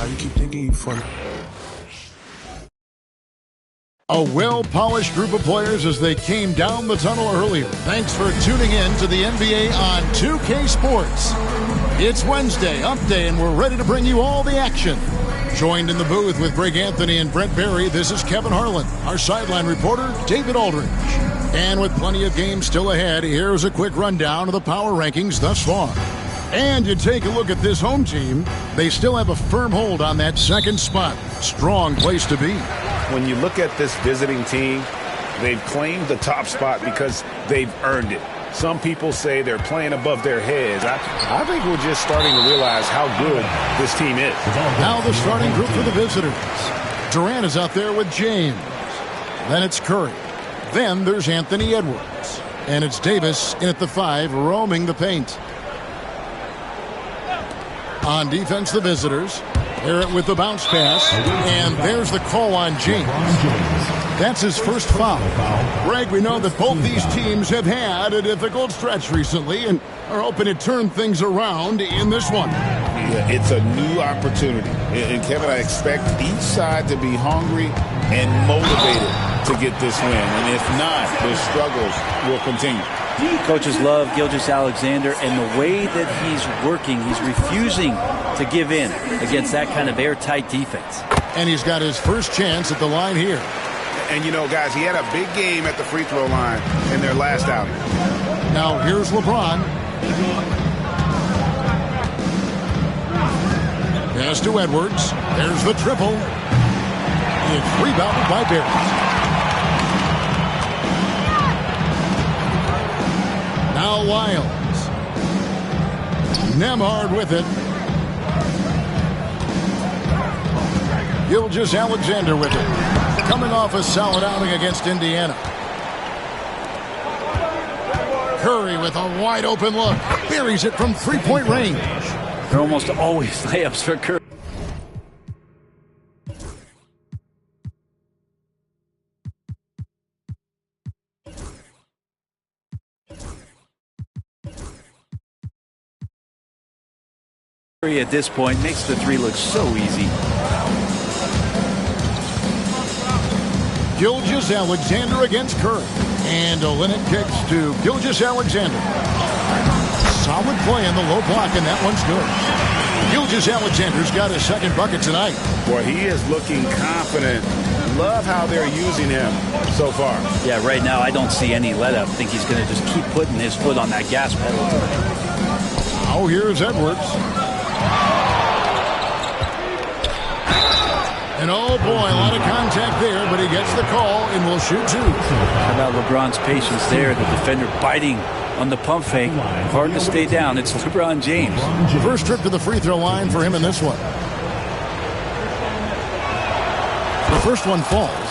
how you keep thinking you funny. A well-polished group of players as they came down the tunnel earlier. Thanks for tuning in to the NBA on 2K Sports. It's Wednesday, Hump Day, and we're ready to bring you all the action. Joined in the booth with Greg Anthony and Brent Barry, this is Kevin Harlan. Our sideline reporter, David Aldridge. And with plenty of games still ahead, here's a quick rundown of the power rankings thus far. And you take a look at this home team, they still have a firm hold on that second spot. Strong place to be. When you look at this visiting team, they've claimed the top spot because they've earned it. Some people say they're playing above their heads. I think we're just starting to realize how good this team is. Now the starting group for the visitors. Durant is out there with James. Then it's Curry. Then there's Anthony Edwards. And it's Davis in at the 5, roaming the paint. On defense, the visitors. Barrett with the bounce pass. And there's the call on James. That's his first foul. Greg, we know that both these teams have had a difficult stretch recently and are hoping to turn things around in this one. Yeah, it's a new opportunity. And Kevin, I expect each side to be hungry and motivated to get this win. And if not, the struggles will continue. Coaches love Gilgeous-Alexander, and the way that he's working, he's refusing to give in against that kind of airtight defense. And he's got his first chance at the line here. And, you know, guys, he had a big game at the free throw line in their last outing. Now here's LeBron. Pass to Edwards. There's the triple. It's rebounded by Barrett. Now Wiles. Nembhard with it. Gilgeous-Alexander with it. Coming off a solid outing against Indiana. Curry with a wide open look. Buries it from three-point range. They're almost always layups for Curry. At this point makes the three look so easy. Gilgeous-Alexander against Curry. And Olynyk kicks to Gilgeous-Alexander. Solid play in the low block, and that one's good. Gilgeous-Alexander's got his second bucket tonight. Boy, he is looking confident. Love how they're using him so far. Yeah, right now I don't see any let up. I think he's going to just keep putting his foot on that gas pedal tonight. Now here's Edwards. And oh boy, a lot of contact there, but he gets the call and will shoot two. How about LeBron's patience there? The defender biting on the pump fake. Hard to stay down. It's LeBron James. First trip to the free throw line for him in this one. The first one falls.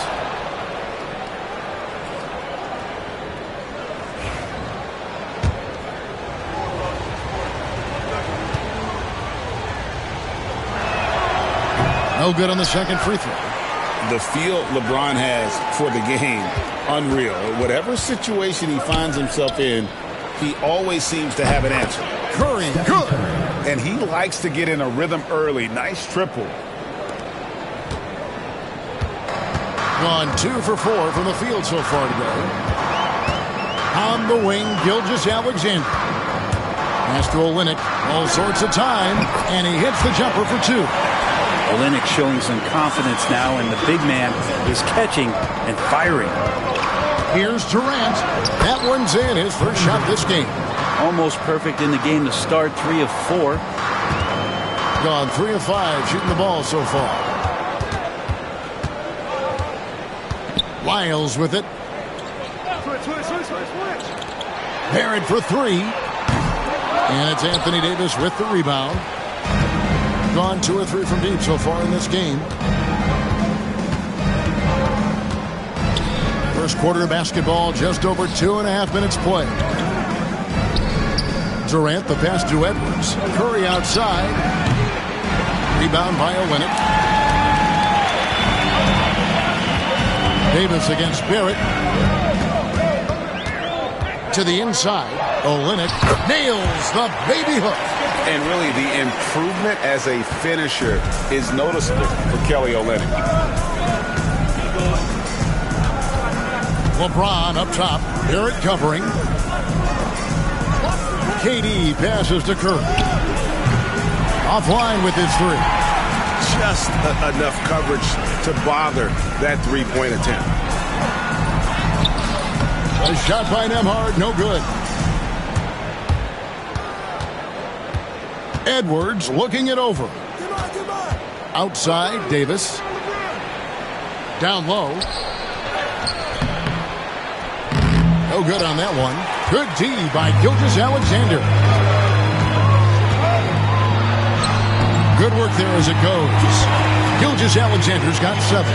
No good on the second free throw. The feel LeBron has for the game, unreal. Whatever situation he finds himself in, he always seems to have an answer. Curry, good. And he likes to get in a rhythm early. Nice triple. Gone 2 for 4 from the field so far today. On the wing, Gilgeous-Alexander. Pass to Olynyk, all sorts of time, and he hits the jumper for 2. Olynyk showing some confidence now, and the big man is catching and firing. Here's Durant. That one's in, his first shot this game. Almost perfect in the game to start, 3 of 4. Gone 3 of 5, shooting the ball so far. Wiles with it. Barrett for 3. And it's Anthony Davis with the rebound. Gone 2 or 3 from deep so far in this game. First quarter of basketball, just over 2.5 minutes played. Durant, the pass to Edwards. Curry outside. Rebound by Olynyk. Davis against Barrett. To the inside. Olynyk nails the baby hook. And really, the improvement as a finisher is noticeable for Kelly Olynyk. LeBron up top. Barrett covering. KD passes to Curry. Offline with his three. Just enough coverage to bother that three-point attempt. A shot by Nembhard, no good. Edwards looking it over. Outside, Davis. Down low. No good on that one. Good D by Gilgeous-Alexander. Good work there as it goes. Gilgeous-Alexander's got 7.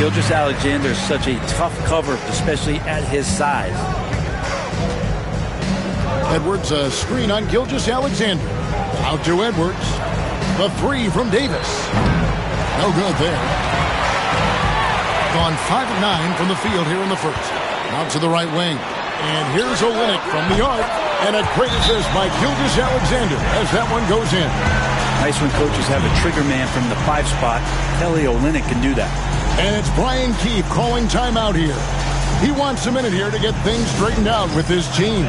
Gilgeous-Alexander is such a tough cover, especially at his size. Edwards a screen on Gilgeous-Alexander. Out to Edwards. The 3 from Davis. No good there. Gone 5 of 9 from the field here in the first. Out to the right wing. And here's Olynyk from the arc. And a great assist by Gilgeous-Alexander as that one goes in. Nice when coaches have a trigger man from the 5 spot. Kelly Olynyk can do that. And it's Brian Keefe calling timeout here. He wants a minute here to get things straightened out with his team.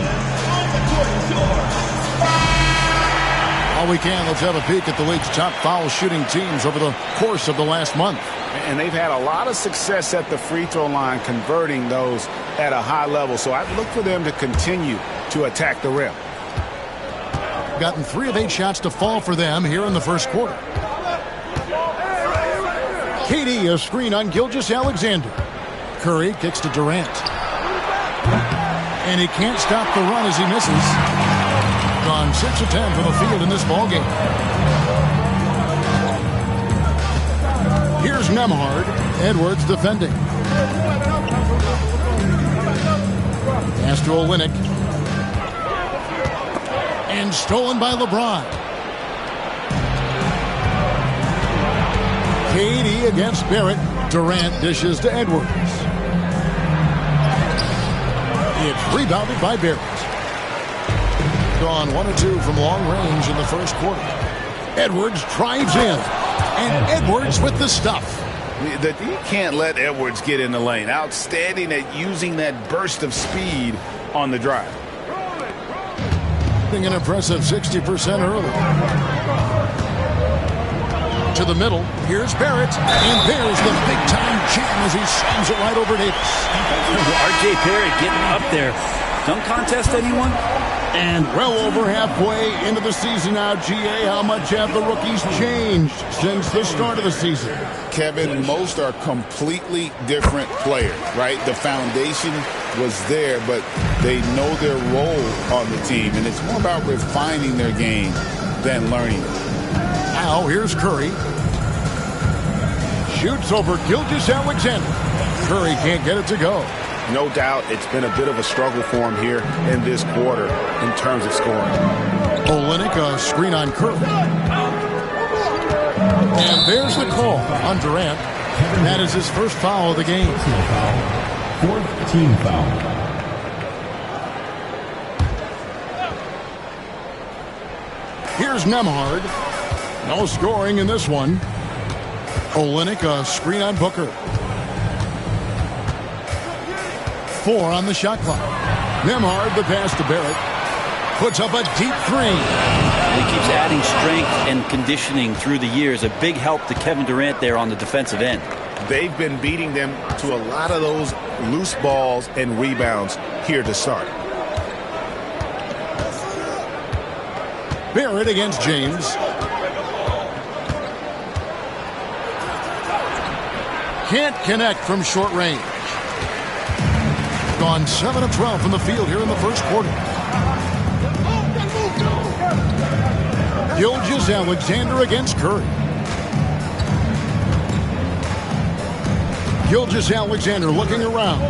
While we can, let's have a peek at the league's top foul shooting teams over the course of the last month. And they've had a lot of success at the free throw line converting those at a high level. So I'd look for them to continue to attack the rim. Gotten 3 of 8 shots to fall for them here in the first quarter. KD a screen on Gilgeous-Alexander. Curry kicks to Durant. And he can't stop the run as he misses. Gone 6 of 10 from the field in this ballgame. Here's Nembhard. Edwards defending. Pass to Olynyk. And stolen by LeBron. KD against Barrett. Durant dishes to Edwards. It's rebounded by Barrett. Gone 1 of 2 from long range in the first quarter. Edwards drives in. And Edwards with the stuff. You can't let Edwards get in the lane. Outstanding at using that burst of speed on the drive. An impressive 60% early. To the middle. Here's Barrett. And there's the big-time jam as he slams it right over Davis. R.J. Barrett getting up there. Don't contest anyone. And well over halfway into the season now, GA, how much have the rookies changed since the start of the season? Kevin, most are completely different players, right? The foundation was there, but they know their role on the team, and it's more about refining their game than learning it. Now, here's Curry. Shoots over Gilgeous-Alexander. Curry can't get it to go. No doubt it's been a bit of a struggle for him here in this quarter in terms of scoring. Olynyk a screen on Curry. And there's the call on Durant. That is his first foul of the game. 4th team foul. Here's Nembhard. No scoring in this one. Olynyk a screen on Booker. 4 on the shot clock. Nembhard the pass to Barrett. Puts up a deep 3. He keeps adding strength and conditioning through the years. A big help to Kevin Durant there on the defensive end. They've been beating them to a lot of those loose balls and rebounds here to start. Barrett against James. Can't connect from short range. Gone 7 of 12 from the field here in the first quarter. Gilgeous-Alexander against Curry. Gilgeous-Alexander looking around.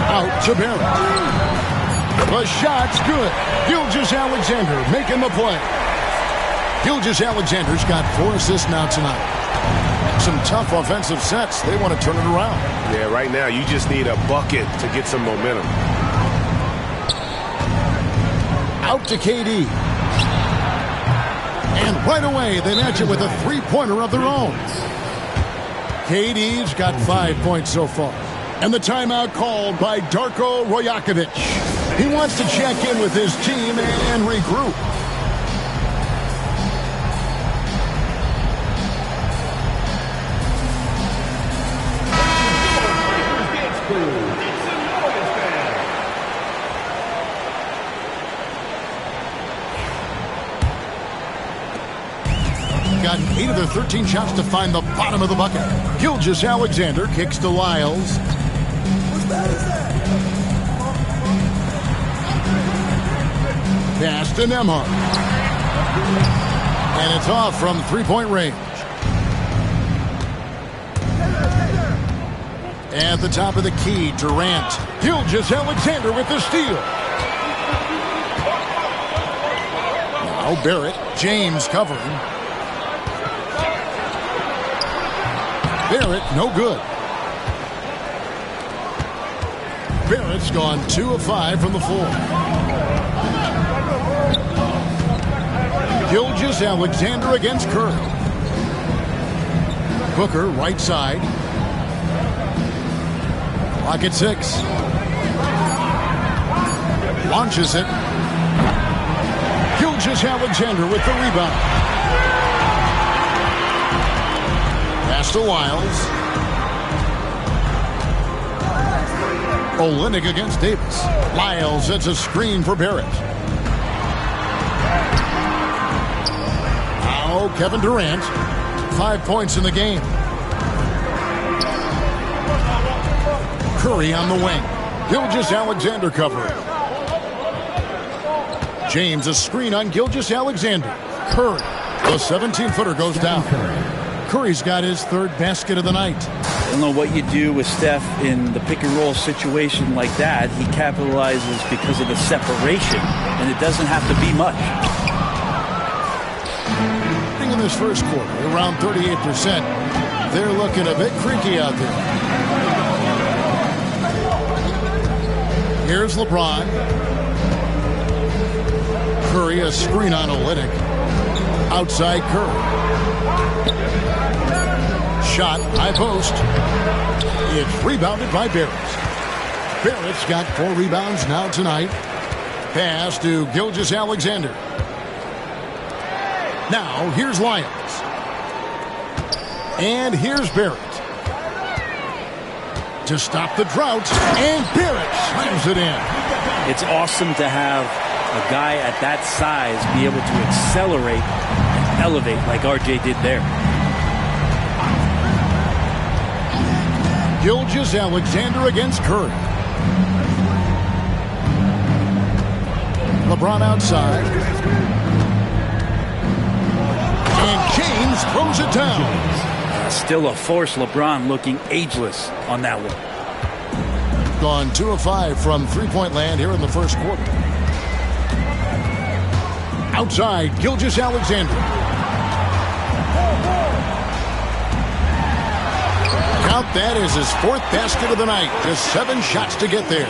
Out to Barrett. The shot's good. Gilgeous-Alexander making the play. Gilgeous-Alexander's got 4 assists now tonight. Some tough offensive sets. They want to turn it around. Yeah, right now you just need a bucket to get some momentum. Out to KD. And right away, they match it with a three-pointer of their own. KD's got 5 points so far. And the timeout called by Darko Rajakovic. He wants to check in with his team and regroup. Got 8 of their 13 shots to find the bottom of the bucket. Gilgeous-Alexander kicks to Lyles. Pass to Nembhard. And it's off from three-point range. At the top of the key, Durant. Gilgeous-Alexander with the steal. Now Barrett. James covering. Barrett, no good. Barrett's gone 2 of 5 from the floor. Gilgeous-Alexander against Curry. Booker, right side. Clock at 6. Launches it. Gilgeous-Alexander with the rebound. Pass to Lyles. Olynyk against Davis. Lyles sets a screen for Barrett. Now Kevin Durant. 5 points in the game. Curry on the wing. Gilgeous-Alexander covering. James a screen on Gilgeous-Alexander. Curry. The 17-footer goes down. Curry's got his third basket of the night. I don't know what you do with Steph in the pick-and-roll situation like that. He capitalizes because of the separation, and it doesn't have to be much. In this first quarter, around 38%. They're looking a bit creaky out there. Here's LeBron. Curry, a screen on Olynyk. Outside Curry. Shot, high post. It's rebounded by Barrett. Barrett's got 4 rebounds now tonight. Pass to Gilgeous-Alexander. Now, here's Lyons. And here's Barrett. To stop the drought, and Barrett slams it in. It's awesome to have a guy at that size be able to accelerate and elevate like RJ did there. Gilgeous-Alexander against Curry. LeBron outside. And James throws it down. Still a force. LeBron looking ageless on that one. Gone 2 of 5 from three-point land here in the first quarter. Outside, Gilgeous-Alexander. Count that as his 4th basket of the night. Just 7 shots to get there.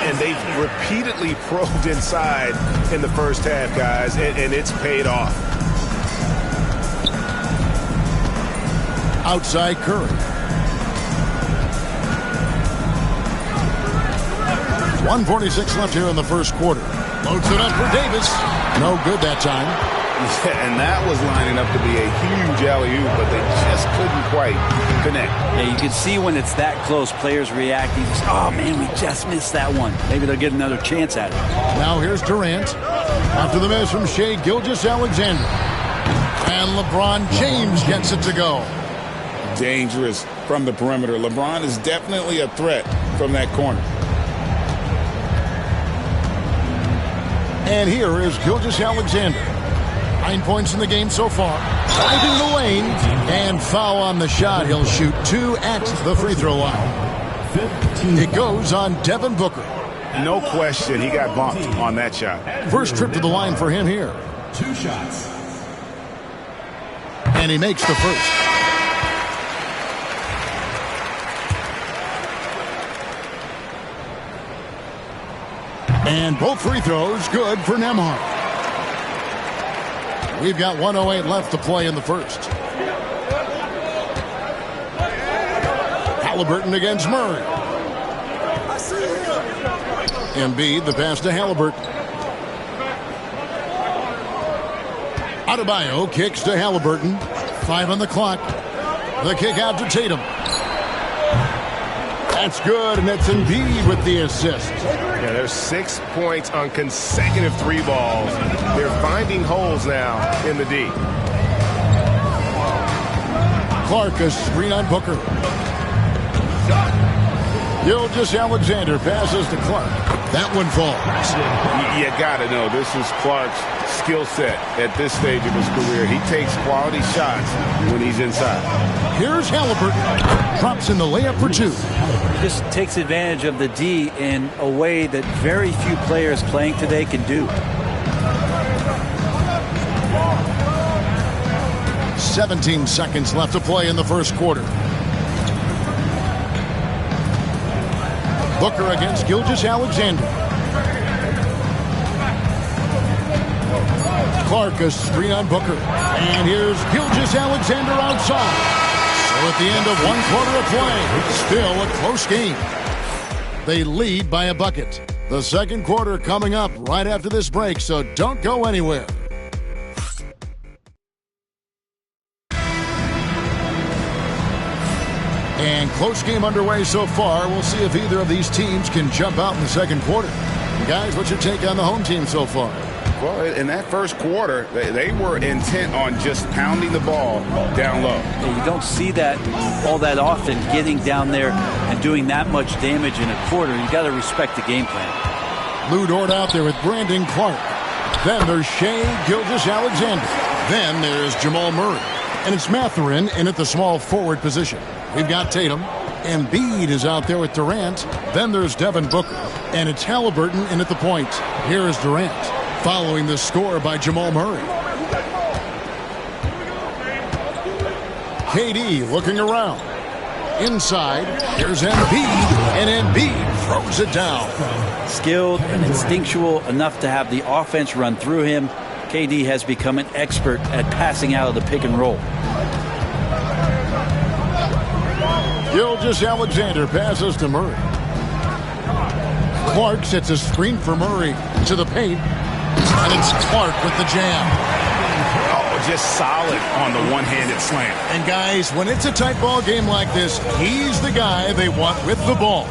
And they've repeatedly probed inside in the first half, guys, and it's paid off. Outside Curry. 1:46 left here in the first quarter. Loads it up for Davis. No good that time. And that was lining up to be a huge alley-oop, but they just couldn't quite connect. Yeah, you can see when it's that close, players reacting. Oh, man, we just missed that one. Maybe they'll get another chance at it. Now here's Durant. After the miss from Shai Gilgeous-Alexander. And LeBron James gets it to go. Dangerous from the perimeter. LeBron is definitely a threat from that corner. And here is Gilgeous-Alexander. 9 points in the game so far. Driving the lane. And foul on the shot. He'll shoot 2 at the free throw line. It goes on Devin Booker. No question, he got bumped on that shot. First trip to the line for him here. 2 shots. And he makes the first. And both free throws good for Nembhard. We've got 1:08 left to play in the first. Halliburton against Murray. Embiid, the pass to Halliburton. Adebayo kicks to Halliburton. 5 on the clock. The kick out to Tatum. That's good, and it's Embiid with the assist. Yeah, there's 6 points on consecutive 3 balls. They're finding holes now in the D. Clark, a screen on Booker. Gilgeous-Alexander passes to Clark. That one falls. You got to know, this is Clark's skill set at this stage of his career. He takes quality shots when he's inside. Here's Halliburton. Drops in the layup for 2. He just takes advantage of the D in a way that very few players playing today can do. 17 seconds left to play in the first quarter. Booker against Gilgeous-Alexander. Clark, a screen on Booker. And here's Gilgeous-Alexander outside. So at the end of 1 quarter of play, still a close game. They lead by a bucket. The second quarter coming up right after this break, so don't go anywhere. And close game underway so far. We'll see if either of these teams can jump out in the second quarter. Guys, what's your take on the home team so far? Well, in that first quarter, they were intent on just pounding the ball down low. You don't see that all that often, getting down there and doing that much damage in a quarter. You got to respect the game plan. Lou Dort out there with Brandon Clark. Then there's Shai Gilgeous-Alexander. Then there's Jamal Murray. And it's Mathurin in at the small forward position. We've got Tatum. Embiid is out there with Durant. Then there's Devin Booker. And it's Halliburton in at the point. Here is Durant, following the score by Jamal Murray. KD looking around. Inside, here's Embiid, and Embiid throws it down. Skilled and instinctual enough to have the offense run through him. KD has become an expert at passing out of the pick and roll. Gilgeous-Alexander passes to Murray. Clark sets a screen for Murray to the paint. And it's Clark with the jam. Oh, just solid on the one-handed slam. And guys, when it's a tight ball game like this, he's the guy they want with the ball.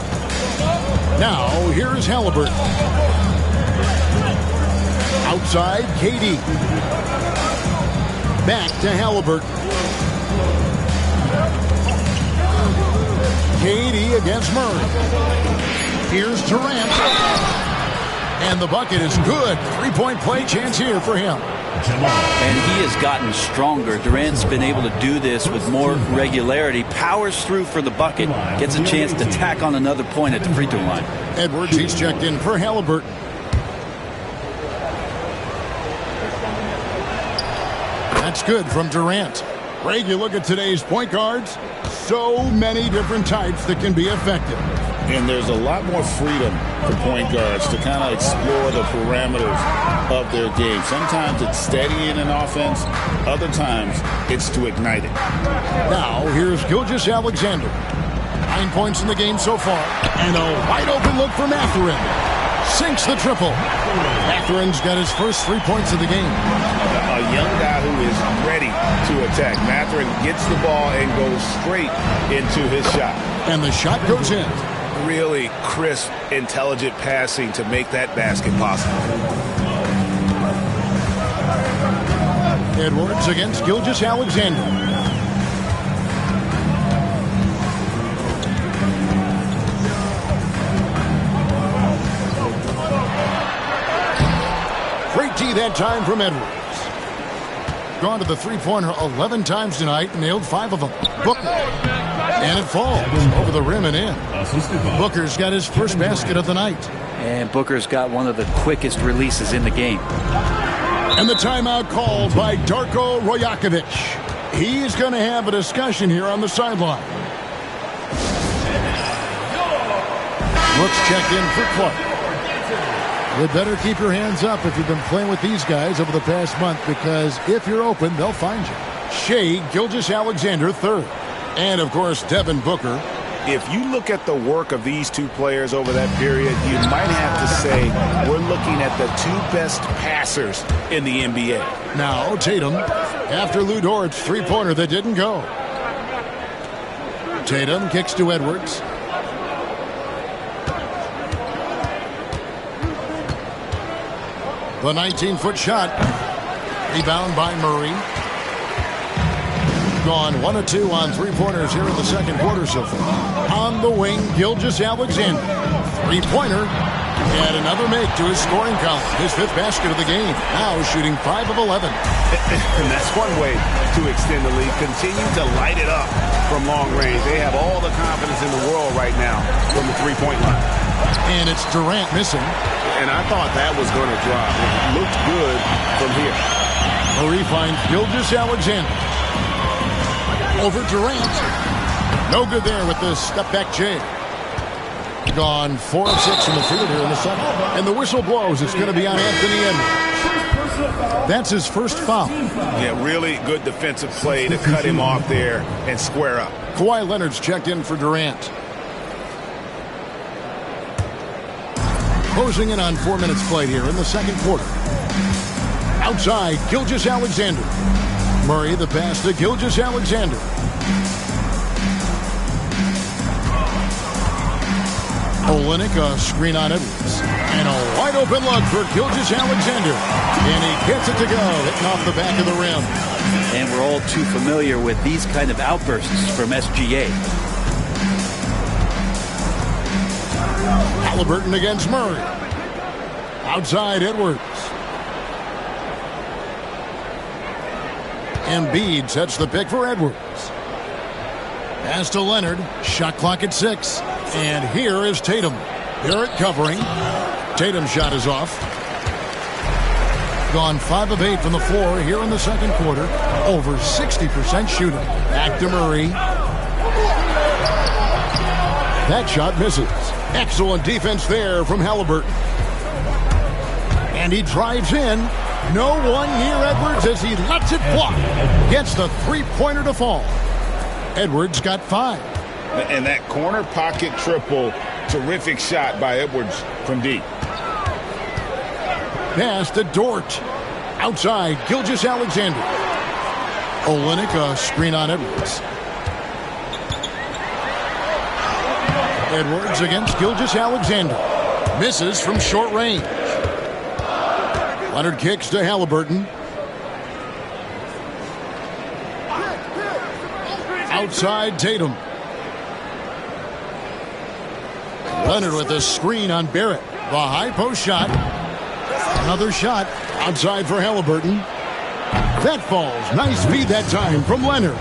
Now, here's Halliburton. Outside, KD. Back to Halliburton. KD against Murray. Here's Durant. And the bucket is good. 3-point play chance here for him. And he has gotten stronger. Durant's been able to do this with more regularity. Powers through for the bucket. Gets a chance to tack on another point at the free throw line. Edwards, he's checked in for Halliburton. That's good from Durant. Greg, you look at today's point guards. So many different types that can be effective. And there's a lot more freedom for point guards to kind of explore the parameters of their game. Sometimes it's steadying an offense. Other times it's to ignite it. Now, here's Gilgeous-Alexander. 9 points in the game so far. And a wide open look for Mathurin. Sinks the triple. Mathurin's got his first 3 points of the game. A young guy who is ready to attack. Mathurin gets the ball and goes straight into his shot. And the shot goes in. Really crisp, intelligent passing to make that basket possible. Edwards against Gilgeous-Alexander. Great D that time from Edwards. Gone to the three-pointer 11 times tonight, nailed 5 of them. Booker. And it falls over the rim and in. Booker's got his first basket of the night. And Booker's got one of the quickest releases in the game. And the timeout called by Darko Rajakovic. He's going to have a discussion here on the sideline. Looks checked in for Clark. You better keep your hands up if you've been playing with these guys over the past month, because if you're open, they'll find you. Shai Gilgeous-Alexander, third. And, of course, Devin Booker. If you look at the work of these two players over that period, you might have to say we're looking at the two best passers in the NBA. Now Tatum, after Lu Dort's three-pointer that didn't go. Tatum kicks to Edwards. The 19-foot shot. Rebound by Murray. Gone 1 of 2 on three-pointers here in the second quarter so far. On the wing, Gilgeous-Alexander. Three-pointer. And another make to his scoring column. His 5th basket of the game. Now shooting 5 of 11. And that's one way to extend the lead. Continue to light it up from long range. They have all the confidence in the world right now from the three-point line. And it's Durant missing. And I thought that was going to drop. It looked good from here. Murray finds Gilgeous-Alexander. Over Durant. No good there with the step-back J. Gone 4 of 6 from the field here in the second. And the whistle blows. It's going to be on Anthony Edwards. That's his first foul. Yeah, really good defensive play to cut him off there and square up. Kawhi Leonard's checked in for Durant. Closing in on 4 minutes played here in the second quarter. Outside, Gilgeous-Alexander. Murray, the pass to Gilgeous-Alexander. Olynyk, a screen on Edwards. And a wide open look for Gilgeous-Alexander. And he gets it to go, hitting off the back of the rim. And we're all too familiar with these kind of outbursts from SGA. Halliburton against Murray. Outside, Edwards. Embiid sets the pick for Edwards. Pass to Leonard. Shot clock at 6. And here is Tatum. Barrett covering. Tatum's shot is off. Gone 5 of 8 from the floor here in the second quarter. Over 60% shooting. Back to Murray. That shot misses. Excellent defense there from Halliburton. And he drives in. No one near Edwards as he lets it fly. Gets the three-pointer to fall. Edwards got 5. And that corner pocket triple, terrific shot by Edwards from deep. Pass to Dort. Outside, Gilgeous-Alexander. Olynyk, a screen on Edwards. Edwards against Gilgeous-Alexander. Misses from short range. Leonard kicks to Halliburton. Outside, Tatum. Leonard with a screen on Barrett. The high post shot. Another shot outside for Halliburton. That falls. Nice feed that time from Leonard.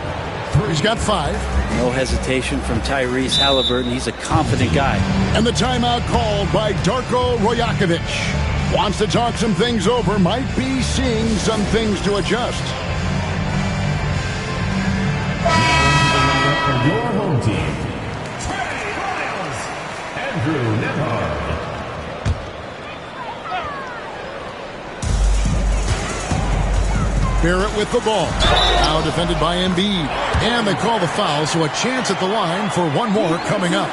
He's got 5. No hesitation from Tyrese Halliburton. He's a confident guy. And the timeout called by Darko Rajakovic. Wants to talk some things over. Might be seeing some things to adjust. Your home team, Andrew Nembhard. Barrett with the ball. Now defended by Embiid. And they call the foul, so a chance at the line for one more coming up.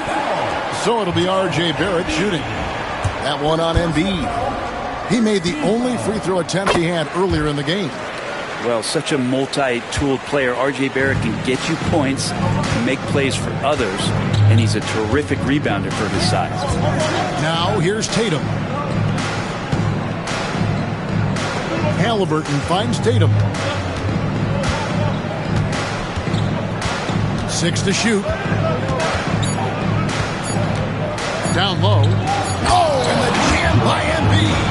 So it'll be R.J. Barrett shooting. That one on Embiid. He made the only free throw attempt he had earlier in the game. Well, such a multi-tooled player. R.J. Barrett can get you points, make plays for others, and he's a terrific rebounder for his size. Now here's Tatum. Halliburton finds Tatum. 6 to shoot. Down low. Oh, and the jam by Embiid.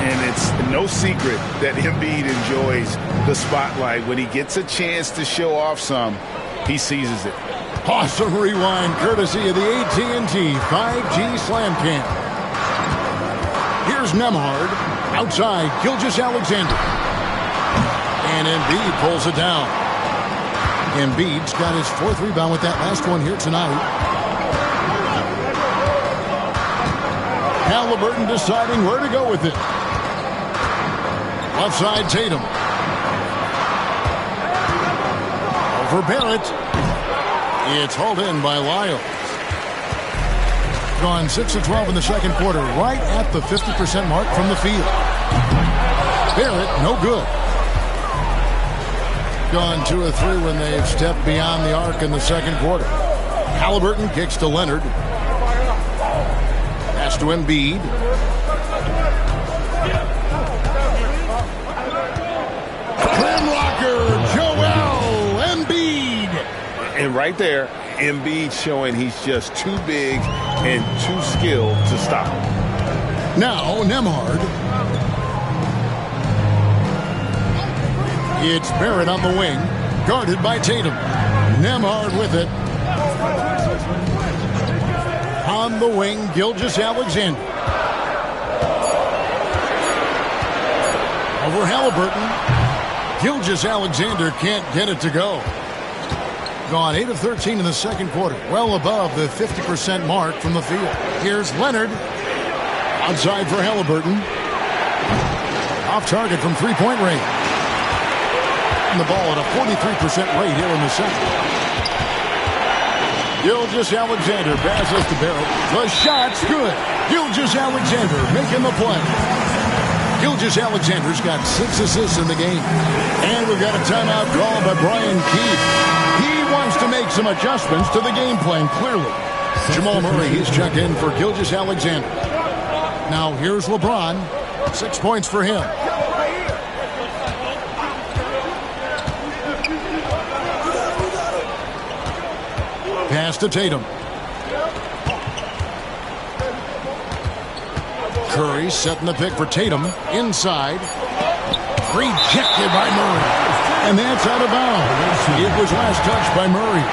And it's no secret that Embiid enjoys the spotlight. When he gets a chance to show off some, he seizes it. Awesome rewind courtesy of the AT&T 5G Slam Cam. Here's Nembhard. Outside, Gilgeous-Alexander. And Embiid pulls it down. Embiid's got his 4th rebound with that last one here tonight. Halliburton deciding where to go with it. Left side, Tatum. Over Barrett. It's hauled in by Lyles. Gone 6 of 12 in the second quarter, right at the 50% mark from the field. Barrett, no good. Gone 2 of 3 when they've stepped beyond the arc in the second quarter. Halliburton kicks to Leonard. Pass to Embiid. Grimlocker, Joel Embiid. And right there, Embiid showing he's just too big and too skilled to stop. Now Nembhard. It's Barrett on the wing, guarded by Tatum. Nembhard with it. On the wing, Gilgeous-Alexander. Over Halliburton. Gilgeous-Alexander can't get it to go. Gone 8 of 13 in the second quarter, well above the 50% mark from the field. Here's Leonard. Outside for Halliburton. Off target from three-point range. And the ball at a 43% rate here in the second. Gilgeous-Alexander passes to Barrett. The shot's good. Gilgeous-Alexander making the play. Gilgeous-Alexander's got 6 assists in the game. And we've got a timeout called by Brian Keefe. He wants to make some adjustments to the game plan, clearly. Jamal Murray, he's checked in for Gilgeous-Alexander. Now here's LeBron. 6 points for him. Pass to Tatum. Curry setting the pick for Tatum. Inside. Rejected by Murray. And that's out of bounds. It was last touched by Murray.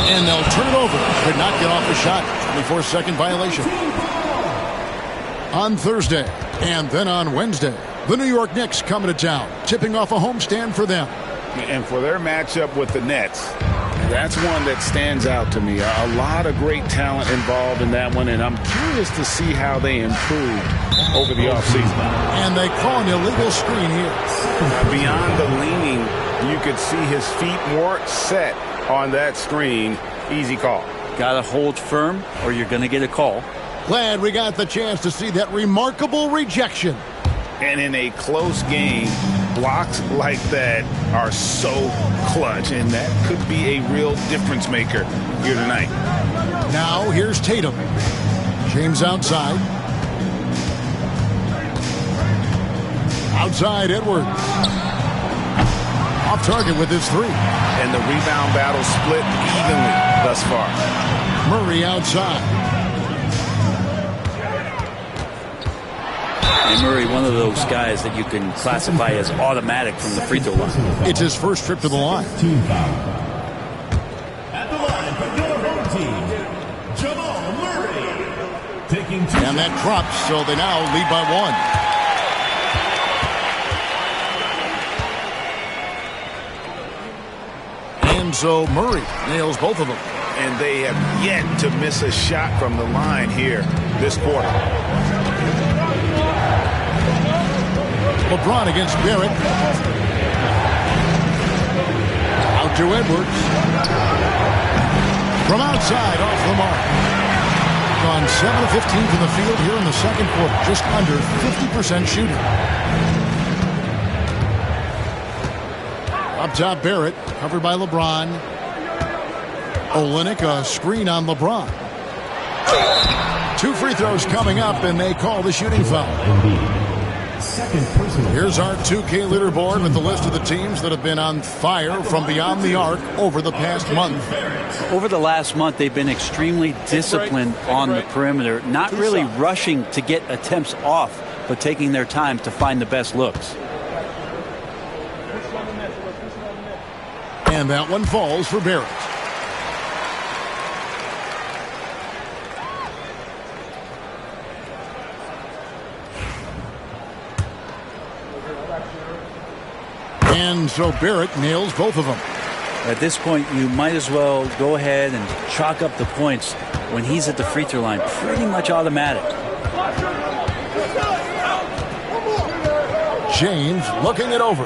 And they'll turn it over. Could not get off the shot. 24-second violation. On Thursday and then on Wednesday, the New York Knicks coming to town, tipping off a homestand for them. And for their matchup with the Nets, that's one that stands out to me. A lot of great talent involved in that one, and I'm curious to see how they improved over the offseason. And they call an illegal screen here. Beyond the leaning, you could see his feet weren't set on that screen. Easy call. Got to hold firm or you're going to get a call. Glad we got the chance to see that remarkable rejection. And in a close game, blocks like that are so clutch, and that could be a real difference maker here tonight. Now here's Tatum. James outside. Outside Edwards. Off target with his 3. And the rebound battle split evenly thus far. Murray outside. And Murray, one of those guys that you can classify as automatic from the free throw line. It's his first trip to the line. At the line for your home team, Jamal Murray. Taking 2 And that drops, so they now lead by 1. And so Murray nails both of them. And they have yet to miss a shot from the line here this quarter. LeBron against Barrett. Out to Edwards. From outside, off the mark. Gone 7 of 15 from the field here in the second quarter. Just under 50% shooting. Up top, Barrett, covered by LeBron. Olynyk, a screen on LeBron. 2 free throws coming up, and they call the shooting foul. Second personal. Here's our 2K leaderboard with the list of the teams that have been on fire from beyond the arc over the past month. Over the last month, they've been extremely disciplined on the perimeter, not really rushing to get attempts off, but taking their time to find the best looks. And that one falls for Barrett. And so Barrett nails both of them. At this point, you might as well go ahead and chalk up the points when he's at the free throw line. Pretty much automatic. James looking it over.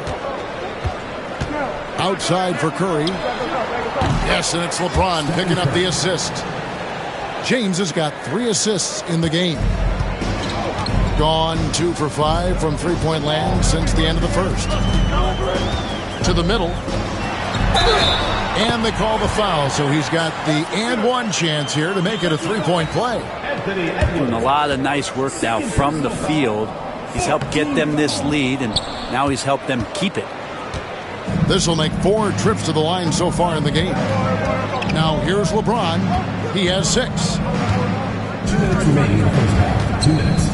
Outside for Curry. Yes, and it's LeBron picking up the assist. James has got 3 assists in the game. Gone 2 for 5 from three-point land since the end of the first. To the middle. And they call the foul, so he's got the and one chance here to make it a three-point play. Doing a lot of nice work now from the field. He's helped get them this lead, and now he's helped them keep it. This will make 4 trips to the line so far in the game. Now here's LeBron. He has 6. 2 minutes remaining in the first half. 2 minutes.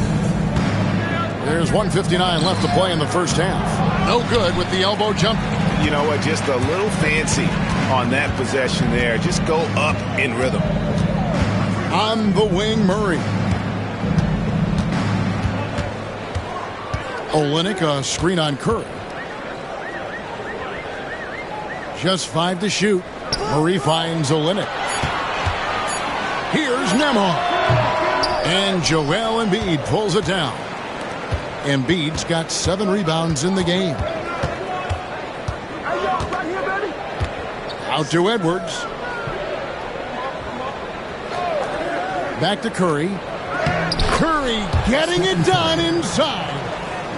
There's 1:59 left to play in the first half. No good with the elbow jump. You know what? Just a little fancy on that possession there. Just go up in rhythm. On the wing, Murray. Olynyk, a screen on Curry. Just 5 to shoot. Murray finds Olynyk. Here's Nembhard. And Joel Embiid pulls it down. Embiid's got 7 rebounds in the game. Out to Edwards. Back to Curry. Curry getting it done inside.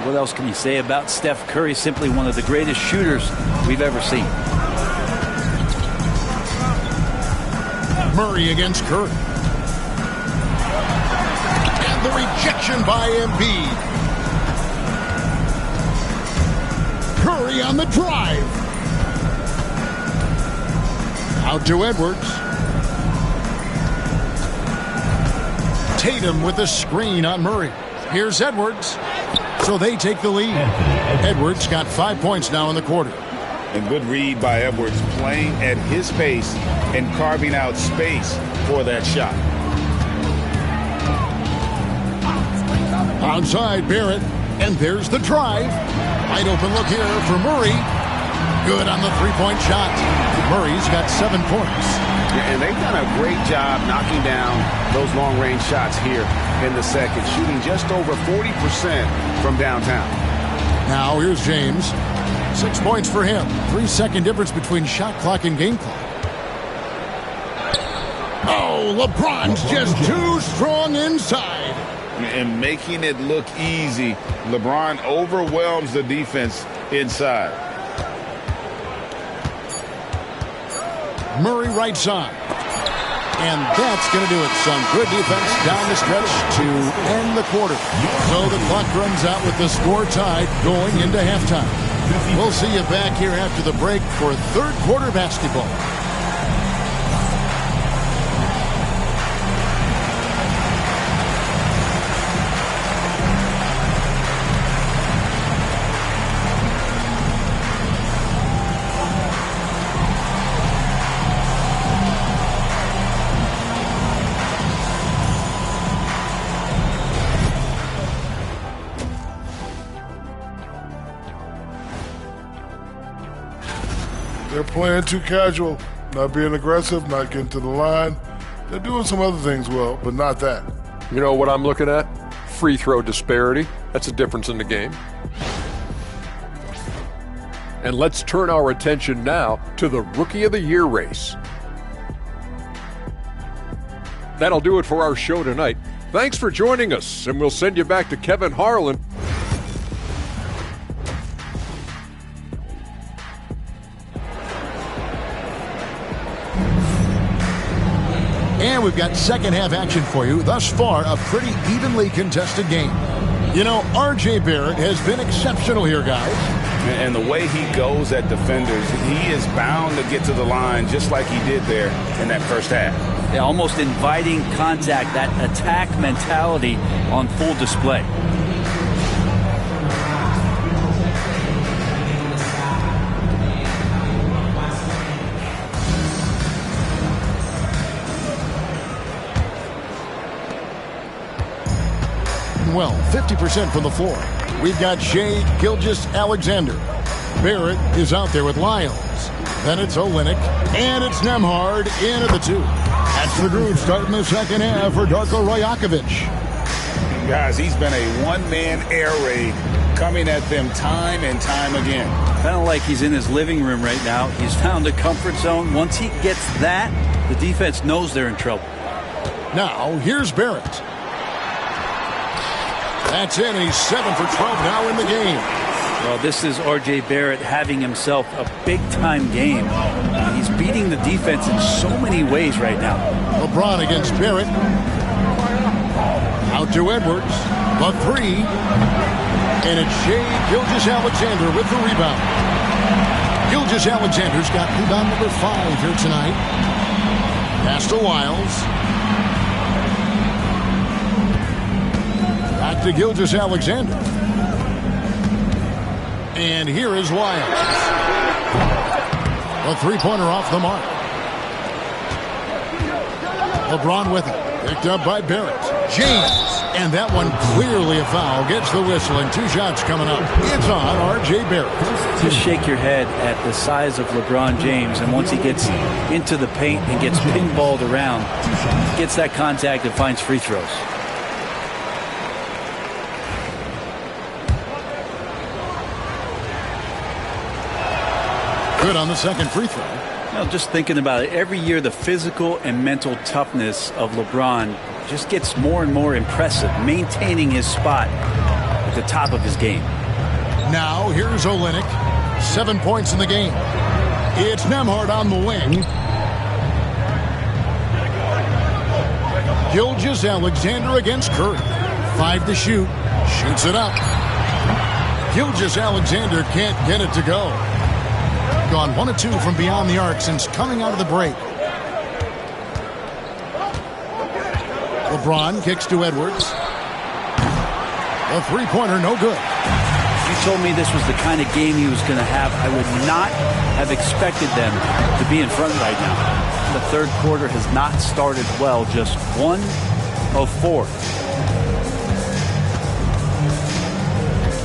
What else can you say about Steph Curry? Simply one of the greatest shooters we've ever seen. Murray against Curry. And the rejection by Embiid. Curry on the drive. Out to Edwards. Tatum with the screen on Murray. Here's Edwards. So they take the lead. Edwards got 5 points now in the quarter. A good read by Edwards, playing at his pace and carving out space for that shot. Outside Barrett, and there's the drive. Wide open look here for Murray. Good on the three-point shot. Murray's got 7 points. And they've done a great job knocking down those long-range shots here in the second, shooting just over 40% from downtown. Now here's James. 6 points for him. 3-second difference between shot clock and game clock. Oh, LeBron's just too strong inside. And making it look easy. LeBron overwhelms the defense inside. Murray right side. And that's going to do it. Some good defense down the stretch to end the quarter. So the clock runs out with the score tied going into halftime. We'll see you back here after the break for third quarter basketball. They're playing too casual, not being aggressive, not getting to the line. They're doing some other things well, but not that. You know what I'm looking at? Free throw disparity. That's a difference in the game. And let's turn our attention now to the Rookie of the Year race. That'll do it for our show tonight. Thanks for joining us, and we'll send you back to Kevin Harlan. And we've got second half action for you. Thus far, a pretty evenly contested game. You know, R.J. Barrett has been exceptional here, guys. And the way he goes at defenders, he is bound to get to the line just like he did there in that first half. Yeah, almost inviting contact, that attack mentality on full display. Well, 50% from the floor. We've got Shai Gilgeous-Alexander. Barrett is out there with Lyles. Then it's Olynyk, and it's Nembhard in at the 2. That's the groove starting the second half for Darko Rajakovic. Guys, he's been a one-man air raid coming at them time and time again. Kind of like he's in his living room right now. He's found a comfort zone. Once he gets that, the defense knows they're in trouble. Now, here's Barrett. That's it. He's 7 for 12 now in the game. Well, this is R.J. Barrett having himself a big-time game. He's beating the defense in so many ways right now. LeBron against Barrett. Out to Edwards. The 3. And it's Shai Gilgeous-Alexander with the rebound. Gilgeous-Alexander's got rebound number 5 here tonight. Pass to Wiles. Back to Gilgeous-Alexander. And here is Wiles. A three-pointer off the mark. LeBron with it. Picked up by Barrett. James. And that one clearly a foul. Gets the whistle and 2 shots coming up. It's on R.J. Barrett. Just shake your head at the size of LeBron James. And once he gets into the paint and gets pinballed around, gets that contact and finds free throws. Good on the second free throw. Now, just thinking about it, every year the physical and mental toughness of LeBron just gets more and more impressive, maintaining his spot at the top of his game. Now, here's Olynyk. 7 points in the game. It's Nembhard on the wing. Gilgeous-Alexander against Curry. 5 to shoot. Shoots it up. Gilgeous-Alexander can't get it to go. Gone 1 of 2 from beyond the arc since coming out of the break. LeBron kicks to Edwards. A three-pointer, no good. If you told me this was the kind of game he was going to have, I would not have expected them to be in front right now. The third quarter has not started well, just 1 of 4.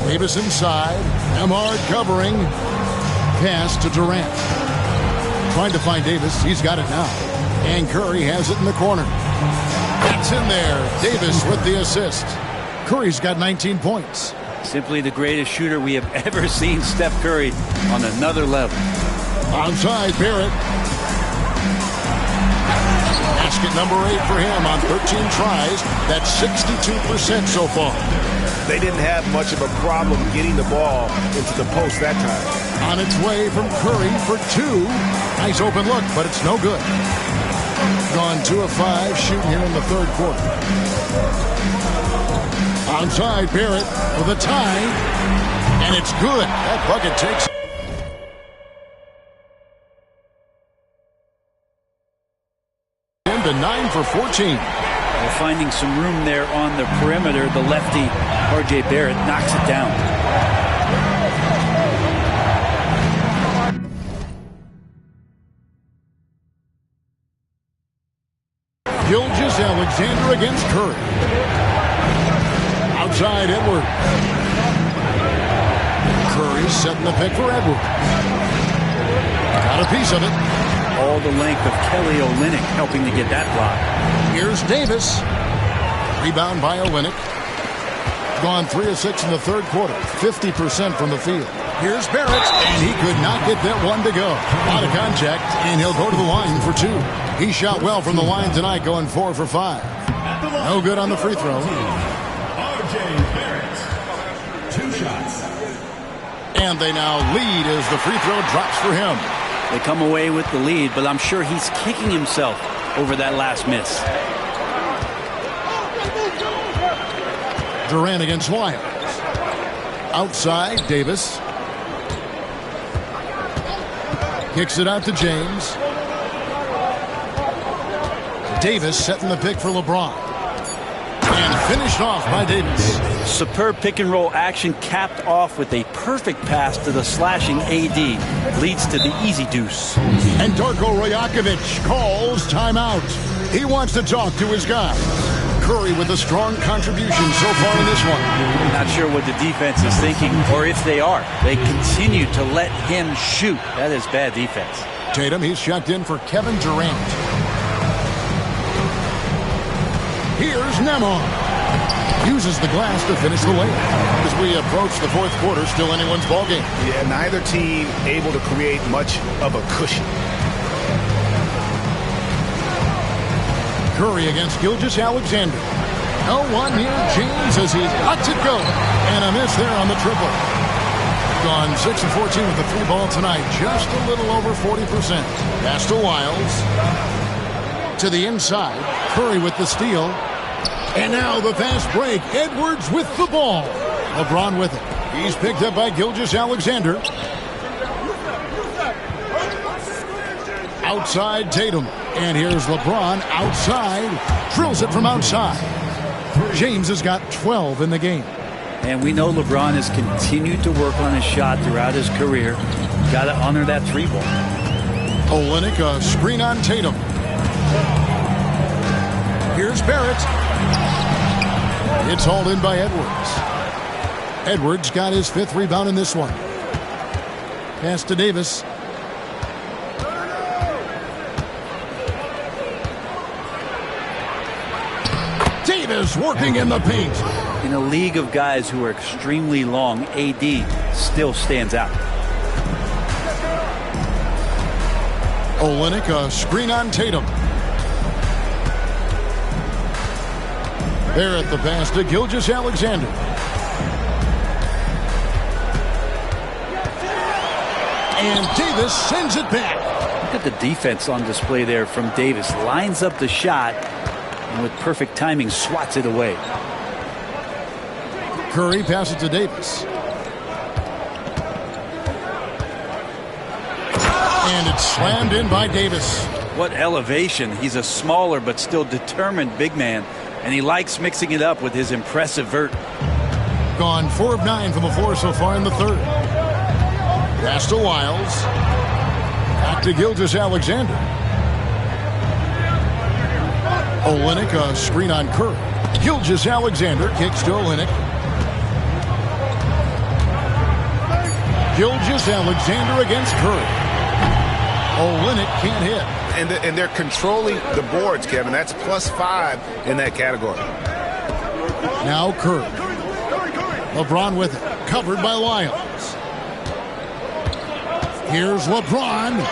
Davis inside. Nembhard covering. Pass to Durant. Trying to find Davis. He's got it now. And Curry has it in the corner. That's in there. Davis with the assist. Curry's got 19 points. Simply the greatest shooter we have ever seen, Steph Curry, on another level. Onside, Barrett. Basket number 8 for him on 13 tries. That's 62% so far. They didn't have much of a problem getting the ball into the post that time. On its way from Curry for 2. Nice open look, but it's no good. Gone 2 of 5 shooting here in the third quarter. Onside, Barrett with a tie. And it's good. That bucket takes to 9 for 14. They're finding some room there on the perimeter. The lefty, R.J. Barrett, knocks it down. Gilgeous-Alexander against Curry. Outside, Edwards. Curry setting the pick for Edwards. Got a piece of it. All the length of Kelly Olynyk helping to get that block. Here's Davis. Rebound by Olynyk. Gone 3 of 6 in the third quarter. 50% from the field. Here's Barrett, and he could not get that one to go. Out of contact, and he'll go to the line for 2. He shot well from the line tonight, going 4 for 5. No good on the free throw. R.J. Barrett, 2 shots. And they now lead as the free throw drops for him. They come away with the lead, but I'm sure he's kicking himself over that last miss. Durant against Wiles. Outside, Davis. Kicks it out to James. Davis setting the pick for LeBron. And finished off by Davis. Superb pick and roll action capped off with a perfect pass to the slashing AD. Leads to the easy deuce. And Darko Rajakovic calls timeout. He wants to talk to his guys. Curry with a strong contribution so far in this one. Not sure what the defense is thinking, or if they are. They continue to let him shoot. That is bad defense. Tatum, he's checked in for Kevin Durant. Here's Nembhard. Uses the glass to finish the layup. As we approach the fourth quarter, still anyone's ballgame. Yeah, neither team able to create much of a cushion. Curry against Gilgeous-Alexander. No one near James as he lets it go. And a miss there on the triple. Gone 6 of 14 with the 3-ball tonight. Just a little over 40%. Pass to Wiles. To the inside. Curry with the steal. And now the fast break. Edwards with the ball. LeBron with it. He's picked up by Gilgeous-Alexander. Outside Tatum. And here's LeBron outside. Drills it from outside. James has got 12 in the game. And we know LeBron has continued to work on his shot throughout his career. Got to honor that 3-ball. Olynyk, a screen on Tatum. Here's Barrett. It's hauled in by Edwards. Edwards got his 5th rebound in this one. Pass to Davis. Davis working in the paint. In a league of guys who are extremely long, AD still stands out. Olynyk, a screen on Tatum. Barrett the pass to Gilgeous-Alexander. And Davis sends it back. Look at the defense on display there from Davis. Lines up the shot and with perfect timing swats it away. Curry passes to Davis. And it's slammed in by Davis. What elevation. He's a smaller but still determined big man. And he likes mixing it up with his impressive vert. Gone 4 of 9 from the floor so far in the third. Pass to Wiles. Back to Gilgeous-Alexander. Olynyk, a screen on Curry. Gilgeous-Alexander kicks to Olynyk. Gilgeous-Alexander against Curry. Olynyk can't hit. And they're controlling the boards, Kevin. That's +5 in that category. Now Curry. LeBron with it. Covered by Wiles. Here's LeBron.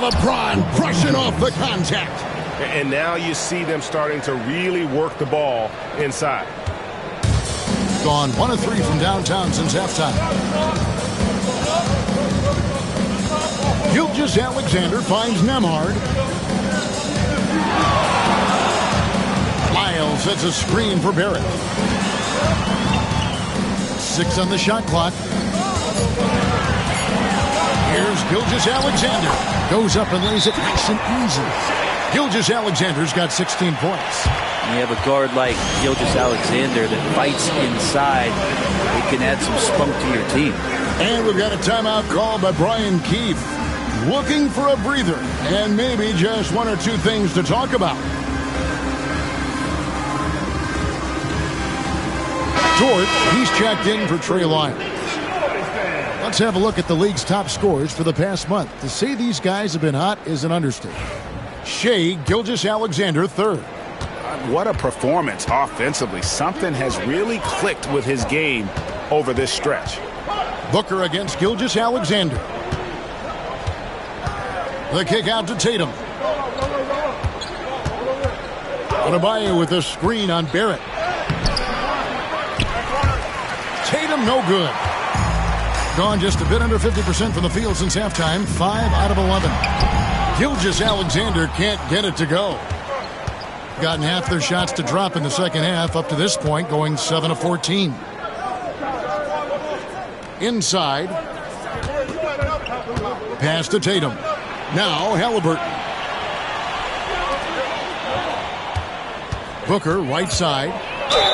LeBron brushing off the contact. And now you see them starting to really work the ball inside. Gone 1 of 3 from downtown since halftime. Gilgeous-Alexander finds Nembhard. Lyles sets a screen for Barrett. 6 on the shot clock. Here's Gilgeous-Alexander. Goes up and lays it nice and easy. Gilgeous-Alexander's got 16 points. When you have a guard like Gilgeous-Alexander that fights inside, it can add some spunk to your team. And we've got a timeout called by Brian Keefe. Looking for a breather and maybe just 1 or 2 things to talk about. Dort, he's checked in for Trey Lyles. Let's have a look at the league's top scorers for the past month. To say these guys have been hot is an understatement. Shai Gilgeous-Alexander, 3rd. What a performance offensively. Something has really clicked with his game over this stretch. Booker against Gilgeous-Alexander. The kick out to Tatum. Adebayo with a screen on Barrett. Tatum no good. Gone just a bit under 50% from the field since halftime. 5 out of 11. Gilgeous-Alexander can't get it to go. Gotten half their shots to drop in the second half up to this point, going 7 of 14. Inside. Pass to Tatum. Now Halliburton. Booker right side.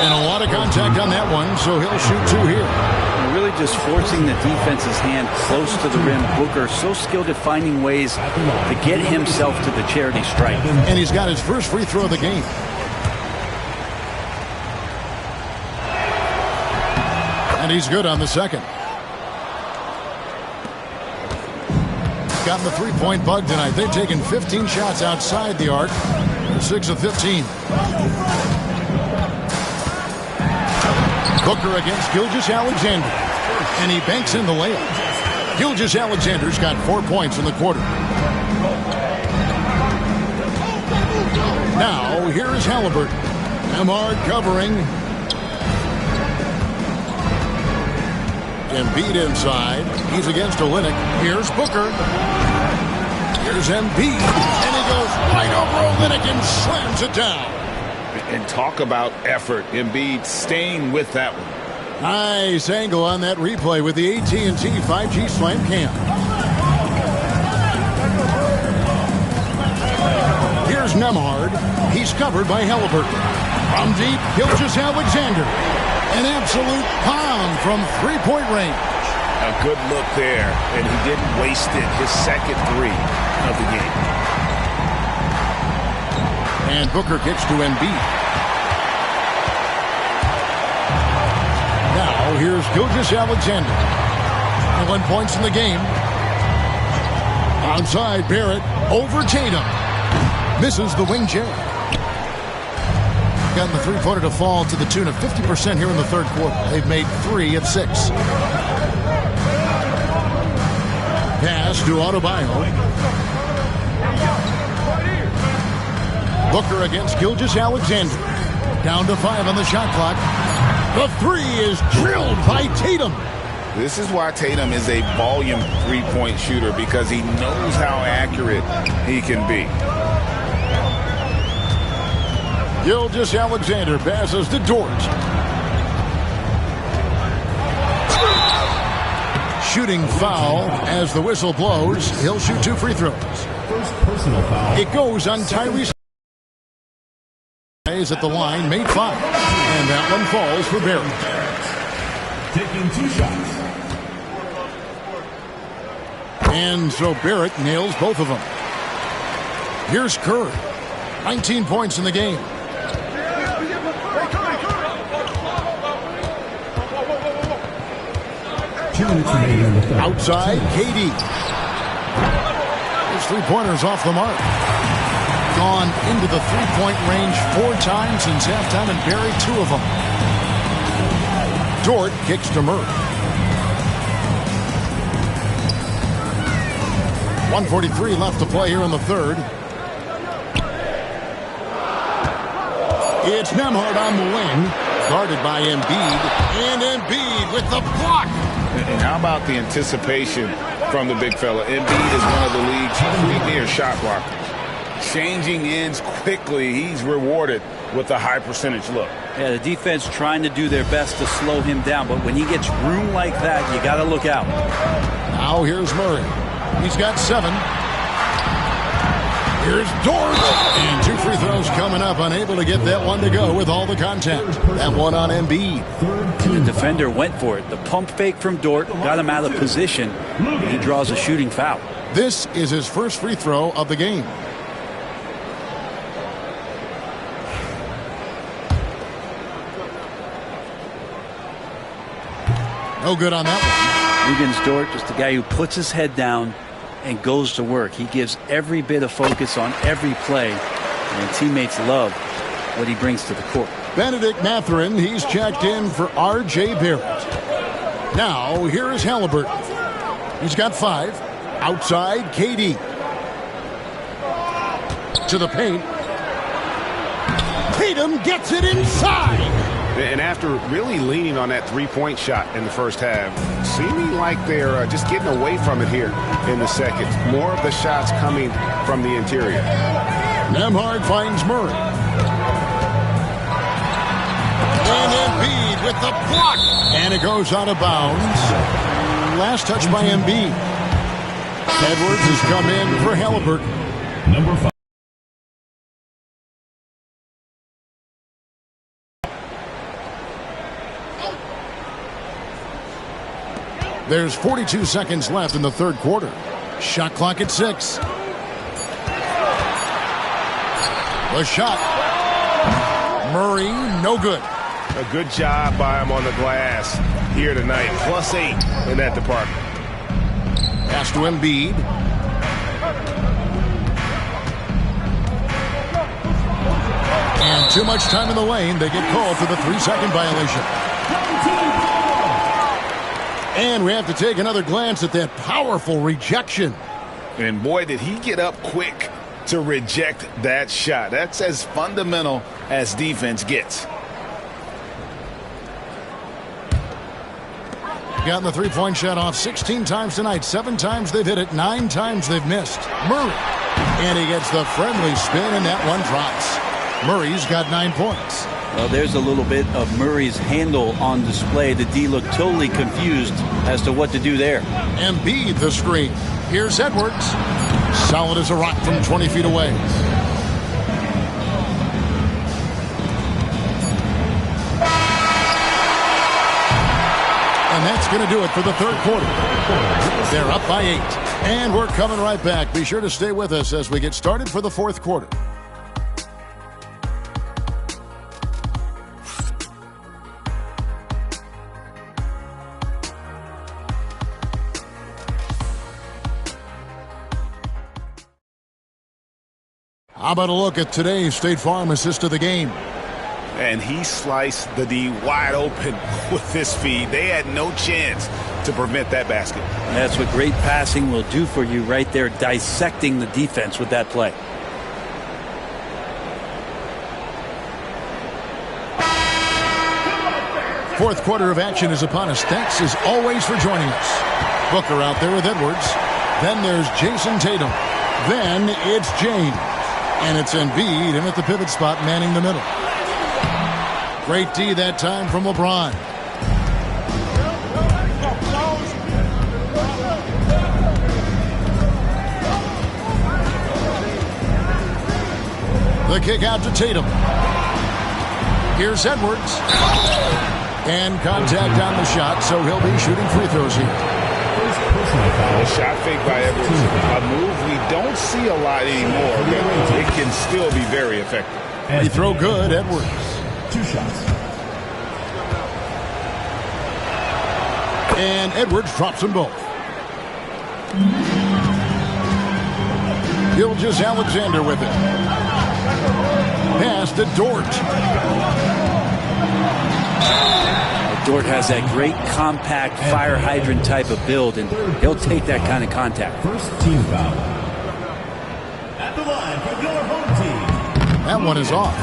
And a lot of contact on that one, so he'll shoot 2 here. And really just forcing the defense's hand close to the rim. Booker so skilled at finding ways to get himself to the charity stripe. And he's got his first free throw of the game. And he's good on the second. Gotten the three-point bug tonight. They've taken 15 shots outside the arc. 6 of 15. Booker against Gilgeous-Alexander. And he banks in the layup. Gilgeous-Alexander's got 4 points in the quarter. Now, here's Halliburton. Nembhard covering. Embiid inside. He's against Olynyk. Here's Booker. Here's Embiid. And he goes right over Olynyk and slams it down. And talk about effort. Embiid staying with that one. Nice angle on that replay with the AT&T 5G Slam Cam. Here's Nembhard. He's covered by Halliburton. From deep, Gilgeous-Alexander. An absolute bomb from three-point range. A good look there, and he didn't waste it. His second three of the game. And Booker kicks to Embiid. Now here's Gilgeous-Alexander. 11 points in the game. Outside Barrett over Tatum. Misses the wing J. Gotten the three-pointer to fall to the tune of 50% here in the third quarter. They've made 3 of 6. Pass to Adebayo. Booker against Gilgeous-Alexander. Down to 5 on the shot clock. The 3 is drilled by Tatum. This is why Tatum is a volume three-point shooter, because he knows how accurate he can be. Gilgeous-Alexander passes to Dort. Shooting foul as the whistle blows. He'll shoot 2 free throws. First personal foul. It goes on Tyrese. Is at the line, made 5. And that one falls for Barrett. Taking 2 shots. And so Barrett nails both of them. Here's Curry. 19 points in the game. Outside, KD. His three-pointer's off the mark. Gone into the three-point range 4 times since halftime and buried 2 of them. Dort kicks to Murray. 1:43 left to play here in the third. It's Nembhard on the wing. Guarded by Embiid. And Embiid with the block. And how about the anticipation from the big fella? Embiid is one of the league's premier shot blockers. Changing ends quickly. He's rewarded with a high percentage look. Yeah, the defense trying to do their best to slow him down, but when he gets room like that, you got to look out. Now here's Murray. He's got 7. Here's Dort. And 2 free throws coming up. Unable to get that one to go with all the contact. That one on Embiid. The defender went for it. The pump fake from Dort got him out of position. He draws a shooting foul. This is his first free throw of the game. No good on that one. Luguentz Dort, just a guy who puts his head down and goes to work. He gives every bit of focus on every play, and teammates love what he brings to the court. Benedict Mathurin, he's checked in for R.J. Barrett. Now, here is Halliburton. He's got 5. Outside, KD. To the paint. Tatum gets it inside. And after really leaning on that three-point shot in the first half, seeming like they're just getting away from it here in the second. More of the shots coming from the interior. Nembhard finds Murray. And Embiid with the block. And it goes out of bounds. Last touch by Embiid. Edwards has come in for Halliburton. Number 5. There's 42 seconds left in the third quarter. Shot clock at 6. The shot. Murray, no good. A good job by him on the glass here tonight. +8 in that department. Pass to Embiid. And too much time in the lane. They get called for the 3-second violation. And we have to take another glance at that powerful rejection. And boy, did he get up quick to reject that shot. That's as fundamental as defense gets. Gotten the three-point shot off 16 times tonight. 7 times they've hit it. 9 times they've missed. Murray. And he gets the friendly spin, and that one drops. Murray's got 9 points. Well, there's a little bit of Murray's handle on display. The D looked totally confused as to what to do there. Embiid the screen. Here's Edwards. Solid as a rock from 20 feet away. And that's going to do it for the third quarter. They're up by 8. And we're coming right back. Be sure to stay with us as we get started for the fourth quarter. How about a look at today's State Farm assist of the game? And he sliced the D wide open with this feed. They had no chance to prevent that basket. That's what great passing will do for you right there, dissecting the defense with that play. Fourth quarter of action is upon us. Thanks as always for joining us. Booker out there with Edwards. Then there's Jason Tatum. Then it's James. And it's Embiid in at the pivot spot, manning the middle. Great D that time from LeBron. The kick out to Tatum. Here's Edwards. And contact on the shot, so he'll be shooting free throws here. A shot fake by Edwards. A move we don't see a lot anymore, but it can still be very effective. Free throw good, Edwards. 2 shots. And Edwards drops them both. Gilgeous-Alexander with it. Pass to Dort. Dort has that great compact fire hydrant type of build, and he'll take that kind of contact. First team foul. At the line for your home team. That one is off.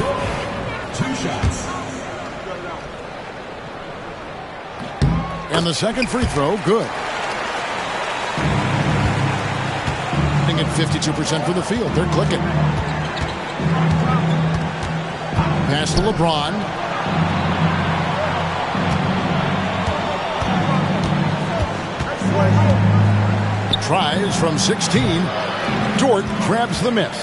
2 shots. And the second free throw, good. At 52% from the field. They're clicking. Pass to LeBron. Tries from 16. Dort grabs the miss.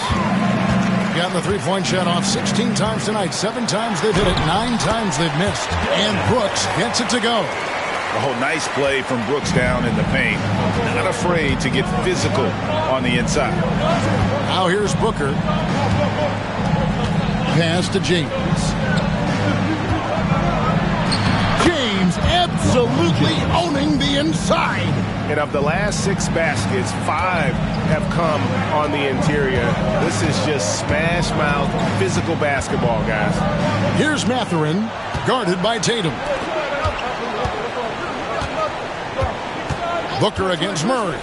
Gotten the three-point shot off 16 times tonight. 7 times they've hit it. 9 times they've missed. And Brooks gets it to go. Oh, nice play from Brooks down in the paint. Not afraid to get physical on the inside. Now here's Booker. Pass to James. James absolutely owning the inside. And of the last 6 baskets, 5 have come on the interior. This is just smash mouth physical basketball, guys. Here's Mathurin, guarded by Tatum. Booker against Murray.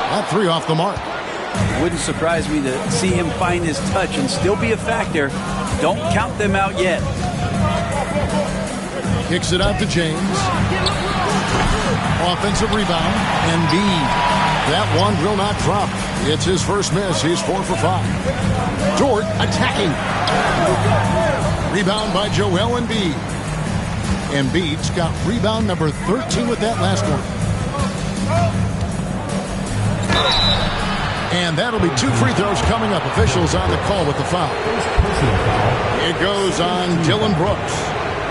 That 3 off the mark. Wouldn't surprise me to see him find his touch and still be a factor. Don't count them out yet. Kicks it out to James. Offensive rebound. Embiid. That one will not drop. It's his first miss. He's 4 for 5. Dort attacking. Rebound by Joel Embiid. Embiid's got rebound number 13 with that last one. And that'll be 2 free throws coming up. Officials on the call with the foul. It goes on Dillon Brooks.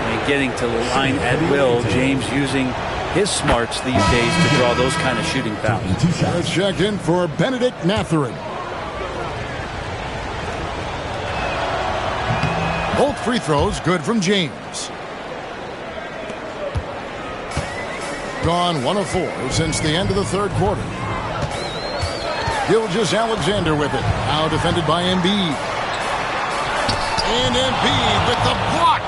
And getting to the line at will. James using his smarts these days to draw those kind of shooting fouls. Let's check in for Benedict Mathurin. Both free throws good from James. Gone 1 of 4 since the end of the third quarter. Gilgeous-Alexander with it. Now defended by Embiid. And Embiid with the block.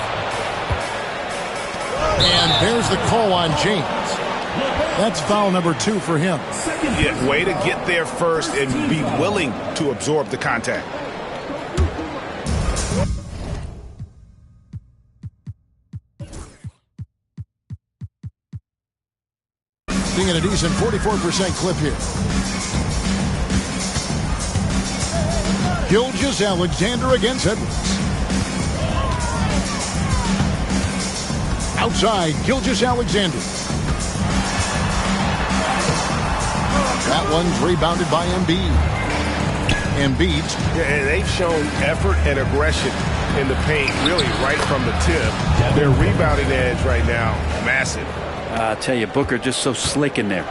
And there's the call on James. That's foul number 2 for him. Yeah, way to get there first and be willing to absorb the contact. Being at a decent 44% clip here. Gilgeous-Alexander against Edwards. Outside, Gilgeous-Alexander. That one's rebounded by Embiid. Yeah, they've shown effort and aggression in the paint, really right from the tip. Their rebounding edge right now, massive. I tell you, Booker just so slick in there.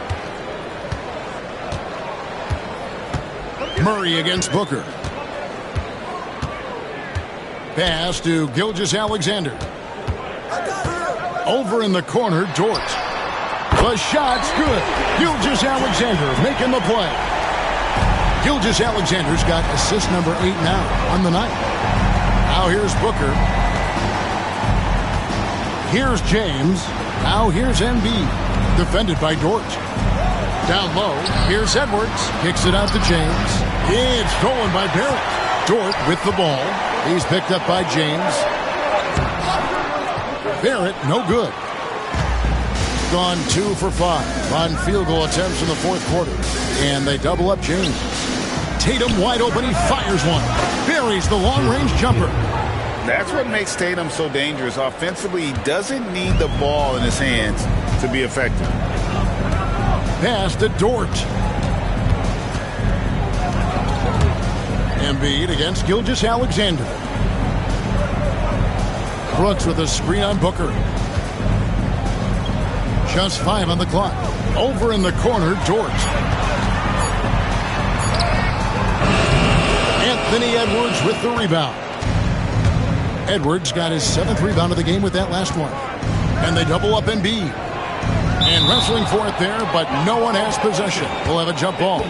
Murray against Booker. Pass to Gilgeous-Alexander. Over in the corner, Dort. The shot's good. Gilgeous-Alexander making the play. Gilgeous-Alexander's got assist number 8 now on the night. Now here's Booker. Here's James. Now here's Embiid. Defended by Dort. Down low, here's Edwards. Kicks it out to James. It's stolen by Barrett. Dort with the ball. He's picked up by James. Barrett, no good. Gone 2 for 5 on field goal attempts in the fourth quarter. And they double up James. Tatum wide open, he fires one. Buries the long-range jumper. That's what makes Tatum so dangerous. Offensively, he doesn't need the ball in his hands to be effective. Pass to Dort. Embiid against Gilgeous-Alexander. Brooks with a screen on Booker. Just 5 on the clock. Over in the corner, Dort. Anthony Edwards with the rebound. Edwards got his 7th rebound of the game with that last one. And they double up Embiid. And wrestling for it there, but no one has possession. We'll have a jump ball.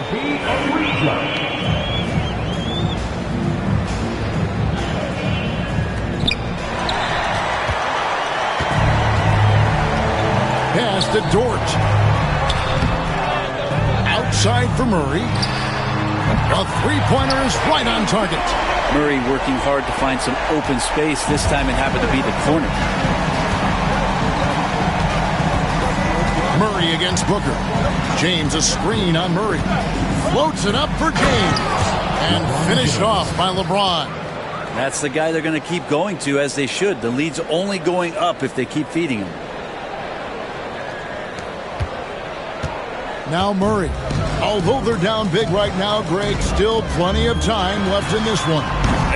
Pass to Dort. Outside for Murray. A three-pointer is right on target. Murray working hard to find some open space. This time it happened to be the corner. Murray against Booker. James a screen on Murray. Floats it up for James. And finished off by LeBron. That's the guy they're going to keep going to, as they should. The lead's only going up if they keep feeding him. Now Murray. Although they're down big right now, Greg, still plenty of time left in this one.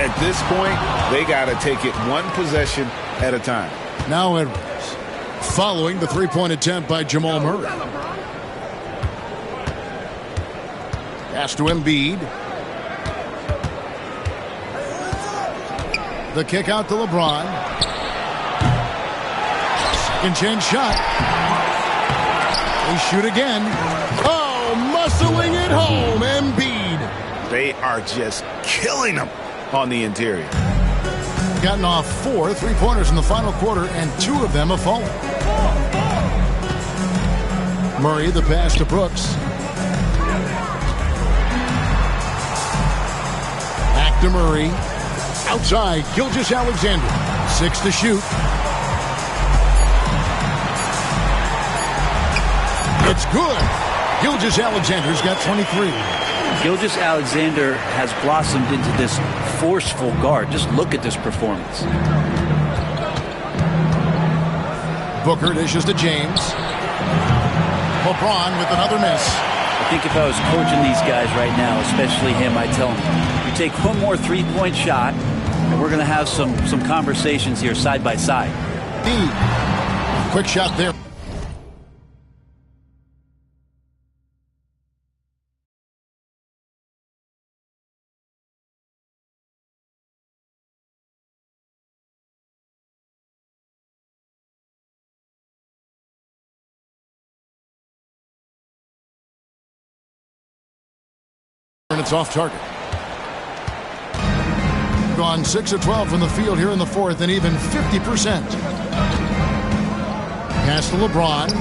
At this point, they got to take it one possession at a time. Now Edwards. Following the three-point attempt by Jamal Murray. Pass to Embiid. The kick out to LeBron. Second chance shot. They shoot again. Oh, muscling it home, Embiid. They are just killing them on the interior. Gotten off 4 three-pointers in the final quarter, and 2 of them have fallen. Murray, the pass to Brooks. Back to Murray. Outside, Gilgeous-Alexander. 6 to shoot. It's good. Gilgeous-Alexander's got 23. Gilgeous-Alexander has blossomed into this forceful guard. Just look at this performance. Booker dishes to James. LeBron with another miss. I think if I was coaching these guys right now, especially him, I'd tell him, you take one more three-point shot, and we're going to have some conversations here side by side. Quick shot there. It's off target. Gone 6 of 12 from the field here in the fourth, and even 50%. Pass to LeBron.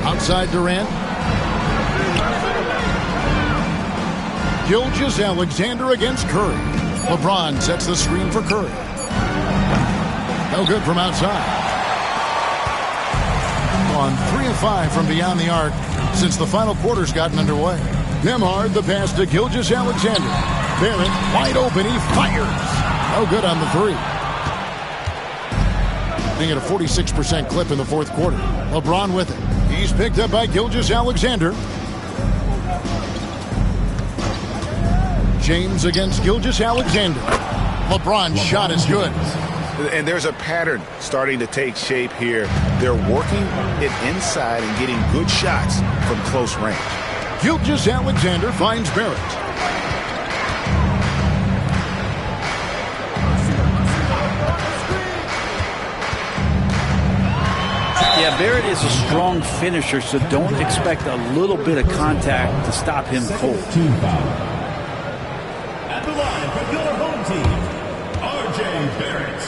Outside Durant. Gilgeous-Alexander against Curry. LeBron sets the screen for Curry. No good from outside. On 3 of 5 from beyond the arc since the final quarter's gotten underway. Nembhard the pass to Gilgeous-Alexander. Barrett wide open. He fires. No good on the three. Being at a 46% clip in the fourth quarter. LeBron with it. He's picked up by Gilgeous-Alexander. James against Gilgeous-Alexander. LeBron's shot is good. And there's a pattern starting to take shape here. They're working it inside and getting good shots from close range. Gilgeous-Alexander finds Barrett. Yeah, Barrett is a strong finisher, so don't expect a little bit of contact to stop him cold. At the line from your home team, R.J. Barrett,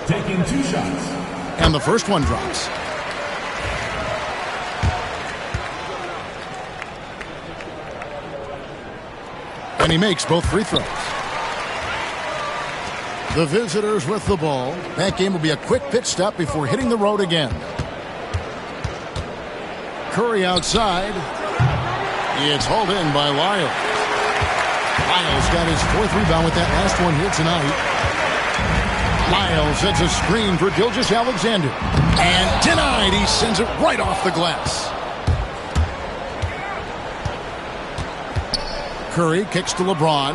taking 2 shots. And the first one drops. And he makes both free throws. The visitors with the ball. That game will be a quick pit stop before hitting the road again. Curry outside. It's hauled in by Lyles. Lyles got his 4th rebound with that last one here tonight. Lyles sets a screen for Gilgeous-Alexander. And denied. He sends it right off the glass. Curry kicks to LeBron.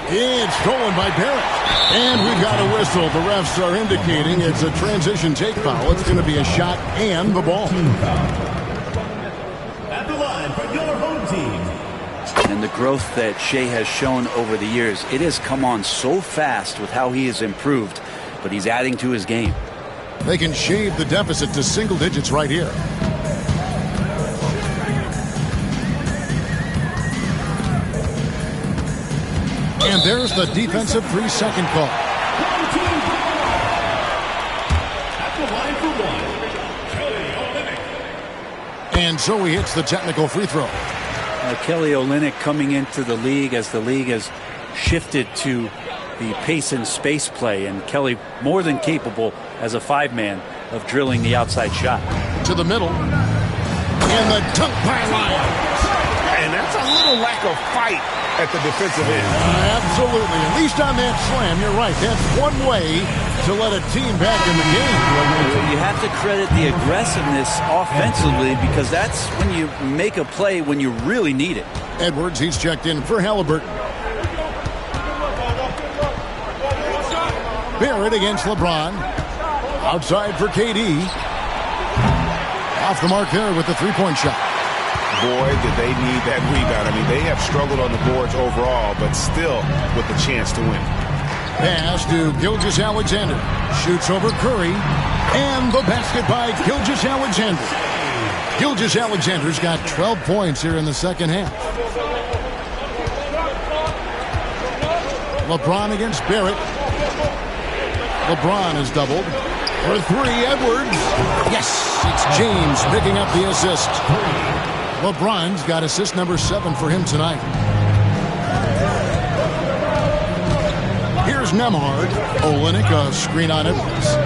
It's stolen by Barrett. And we've got a whistle. The refs are indicating it's a transition take foul. It's going to be a shot and the ball. At the line for your home team. And the growth that Shea has shown over the years, it has come on so fast with how he has improved, but he's adding to his game. They can shave the deficit to single digits right here. And there's the defensive 3-second call. At the line for 1, Kelly Olynyk. And so he hits the technical free throw. Kelly Olynyk coming into the league as the league has shifted to the pace and space play, and Kelly more than capable as a 5-man of drilling the outside shot. To the middle. And the dunk by Lyles. And that's a little lack of fight at the defensive end. Absolutely. At least on that slam, you're right. That's one way to let a team back in the game. You have to credit the aggressiveness offensively, because that's when you make a play when you really need it. Edwards, he's checked in for Halliburton. Barrett against LeBron. Outside for KD. Off the mark there with the 3-point shot. Boy, did they need that rebound. I mean, they have struggled on the boards overall, but still with the chance to win. Pass to Gilgeous-Alexander. Shoots over Curry. And the basket by Gilgeous-Alexander. Gilgeous-Alexander's got 12 points here in the second half. LeBron against Barrett. LeBron is doubled. For 3, Edwards. Yes, it's James picking up the assist. LeBron's got assist number 7 for him tonight. Here's Nembhard. Olynyk, a screen on Edwards.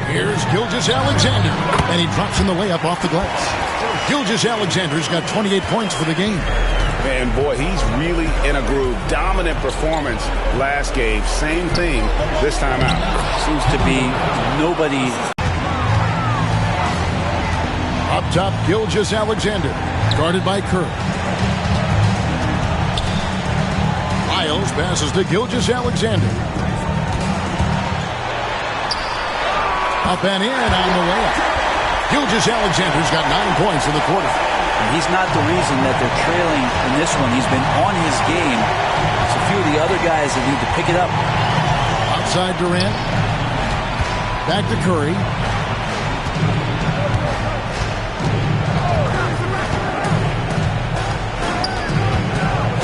Here's Gilgeous-Alexander. And he drops in the layup off the glass. Gilgeous-Alexander's got 28 points for the game. And boy, he's really in a groove. Dominant performance last game. Same thing this time out. Seems to be nobody. Up top, Gilgeous-Alexander. Guarded by Curry. Lyles passes to Gilgeous-Alexander. Up and in on the layup. Gilgeous-Alexander's got 9 points in the quarter. And he's not the reason that they're trailing in this one. He's been on his game. It's a few of the other guys that need to pick it up. Outside Durant. Back to Curry.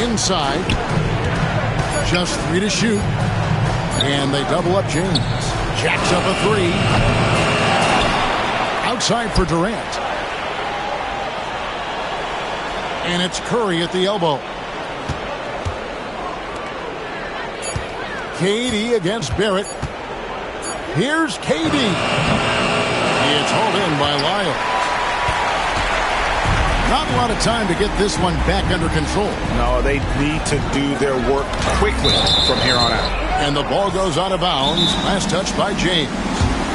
Inside. Just 3 to shoot. And they double up James. Jacks up a 3. Outside for Durant. And it's Curry at the elbow. KD against Barrett. Here's KD. It's hauled in by Lyle. Not a lot of time to get this one back under control. No, they need to do their work quickly from here on out. And the ball goes out of bounds. Last touch by James.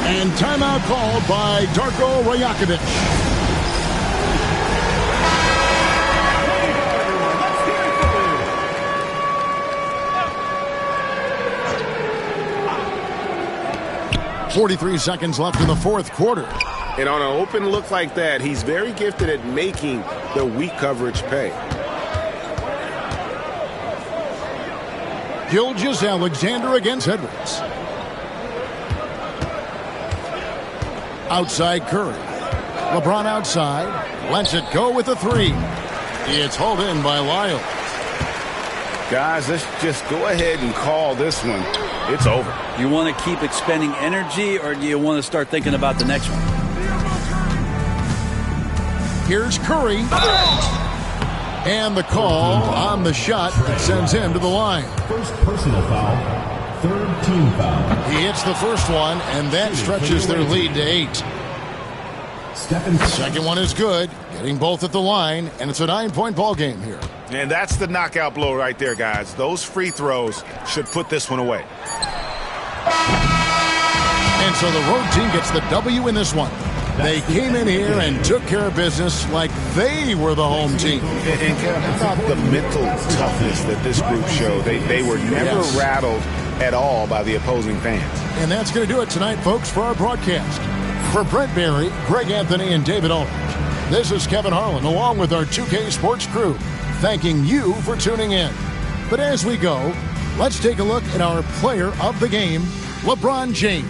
And timeout called by Darko Rajakovic. .43 seconds left in the fourth quarter. And on an open look like that, he's very gifted at making the weak coverage pay. Gilgeous-Alexander against Edwards. Outside Curry. LeBron outside. Lets it go with a 3. It's hauled in by Lyle. Guys, let's just go ahead and call this one. It's over. You want to keep expending energy, or do you want to start thinking about the next one? Here's Curry. And the call on the shot that sends him to the line. First personal foul. Third team foul. He hits the first one, and that stretches their lead to 8. Second one is good. Getting both at the line, and it's a 9-point ball game here. And that's the knockout blow right there, guys. Those free throws should put this one away. And so the road team gets the W in this one. They came in here and took care of business like they were the home team. And Kevin, how about the mental toughness that this group showed? They were never rattled at all by the opposing fans. And that's going to do it tonight, folks, for our broadcast. For Brent Barry, Greg Anthony, and David Aldridge, this is Kevin Harlan, along with our 2K Sports crew, thanking you for tuning in. But as we go, let's take a look at our player of the game, LeBron James.